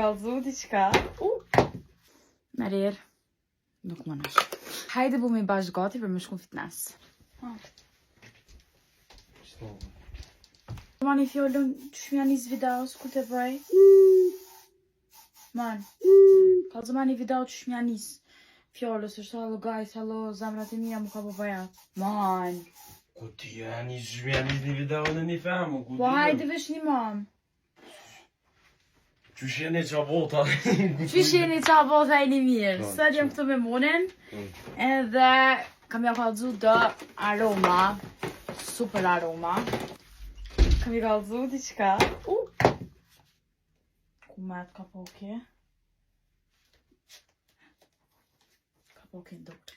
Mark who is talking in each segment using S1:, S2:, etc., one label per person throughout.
S1: Kallzu diçka. Merr. Nuk më nash. Hajde bëmi bashkë gati për me shku në fitness. Mani fjollën që shmja njës videos, ku të bëj? Man, kallzu mani video që shmja njës fjollës, është hello guys, hello, zamrat e mija mu ka po bajat. Man.
S2: Ku ti janë një shmja një video në një femë, ku ti
S1: Po hajde vesh një mam.
S2: Qysh jeni qa bota?
S1: Qysh jeni qa bota e një mirë? Sot jem këtu me munin, edhe kam ja kallzu dë aroma, super aroma. Kam i kallzu diçka. Ku met ka poke? Ka poke në dorë.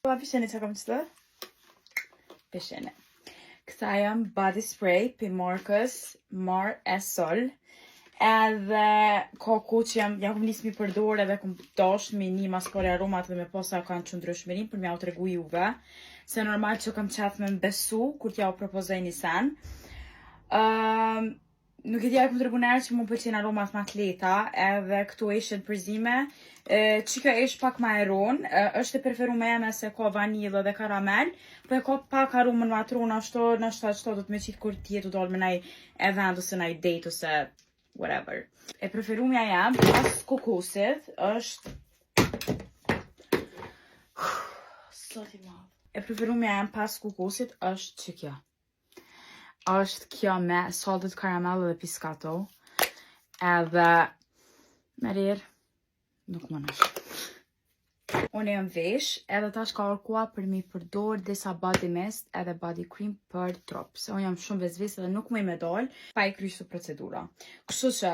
S1: Pa pisheni që kam qëtë? Pisheni. Këta jam body spray për markës Mar Esol. Edhe koku që jam kom nisë mi përdor edhe kom dosh me një maspore aromat dhe me posa kanë që ndryshmerin për mja u të regu juve. Se normal që kam qef me mbesu kur t'ja u propozoj një sen. Nuk e t'ja kom të regu nërë që mu pëlqen aromat ma të leta edhe këtu ishin përzime. Qika ish pak ma eron, është e preferu me eme se ka vanilë dhe karamel, po e ka pak aromën ma të rona, nështë do të me qitë kur tjetu dollë me naj event ose naj date ose whatever. E preferumja jam pas kokosit është... E preferumja jam pas kokosit është që kjo. Është kjo me salted karamel dhe piscato. Edhe... Merir... Nuk më nash. Unë jam vesh, edhe tash ka orkua për mi përdor disa body mist edhe body cream për trup. Se unë jam shumë vezves edhe nuk më i me doll, pa i kryshtu procedura. Kështu që,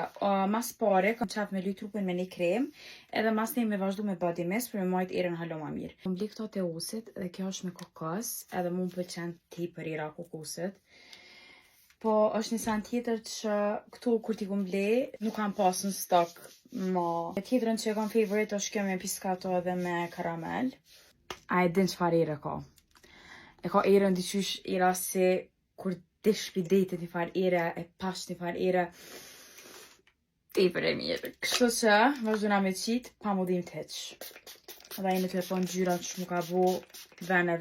S1: mas pare, kam qef me luj trupin me një krem, edhe mas ne me vazhdu me body mist për me majt erën halo ma mirë. Më bli këto të usit, dhe kjo është me kokos, edhe mu më pëlqen ti për era kokosit. Po është një sen tjetër që këtu kur t'i kom ble, nuk kam pas në stok ma. Tjetërën që e kam favorite është kjo me piscato edhe me karamel. A e din qëfar ere ka. E ka erën diqysh era se kur dish pi detit i far ere, e pash një far ere. Tepër e mirë. Kështu që vazhdojna me qitë, pa mudim të heq. Edhe jemi të lepon gjyra që mu ka bo vene,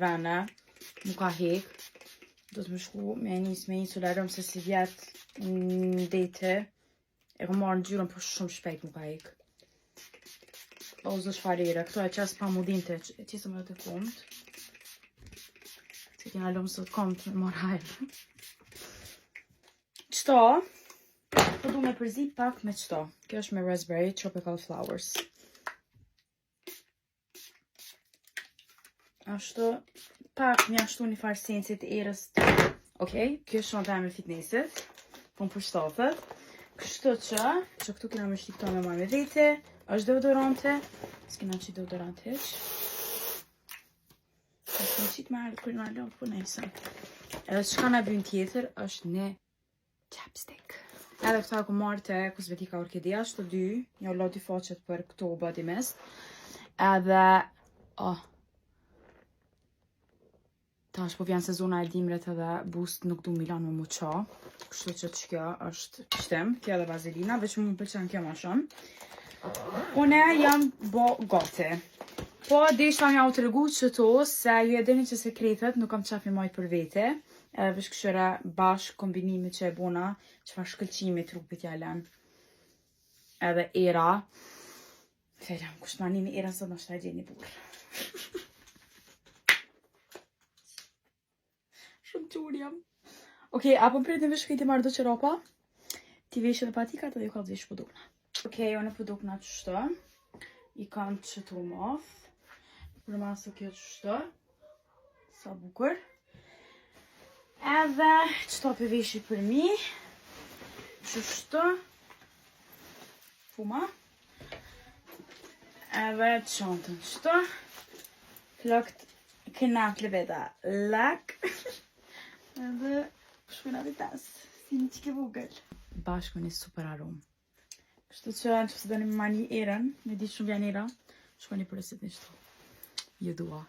S1: mu ka hek. Do të më shku me insularëm se si vjetë në dete. E kom marrë në gjyrën për shumë shpejt mu ka hek. O zë shfarire, këto e qas pa mudim të që. E qesë më të komt. Se kena lomë së të komt me marrë hajrë. Qëto, po du me përzi pak me qëto. Kjo është me raspberry tropical flowers. Ashtu, pak mi ashtu një farë sensit erës të... Okej, kjo është shumë me fitnessit. Po më përshtatët. Kështu që këtu kena me shti këto me marrë me vete. është deodorante. S'kena qitë deodorante heq. S'kena qitë me herë kërë në alon, po nejse. Edhe që ka në byn tjetër është në chapstick. Edhe këta ku marrë të kozmetika orkidea, shtë dy, një olla dy faqet për këto body mist. Edhe, tash po vjen sezona e dimret edhe boost nuk du Milan me muqa. Kështu që kjo është shtem, kjo edhe vazelina, veç mu më pëlqen kjo ma shumë. Une jam bo gati. Po, deshta mja u të regu që to, se ju e dini që sekretet nuk kam qaf i majt për vete. Edhe vesh këshyra bashk kombinimi që e bona, që fa shkëllqimi trupit jalen. Edhe era. Felem, kusht ma nimi era sot në shtaj gjeni burë. Shumë qurë jam. Okej, apo më përret në vesh këjti marrë do që ropa. Ti vesh edhe patikat edhe ju ka të vesh pëdukna. Okej, o në pëdukna që shtë. I kam që të math. Për masë kjo që shtë. Sa bukur. Edhe që të përveshi për mi. Që shtë. Fuma. Edhe qantën që shtë. Flakt kënat lëveda lak. Edhe shpëna vitas. Si një qike vogël. Bashku një super aromë. Kështu që në që se do një mani erën, me di shumë vjen era, shkoni për resit një shto. Ju dua.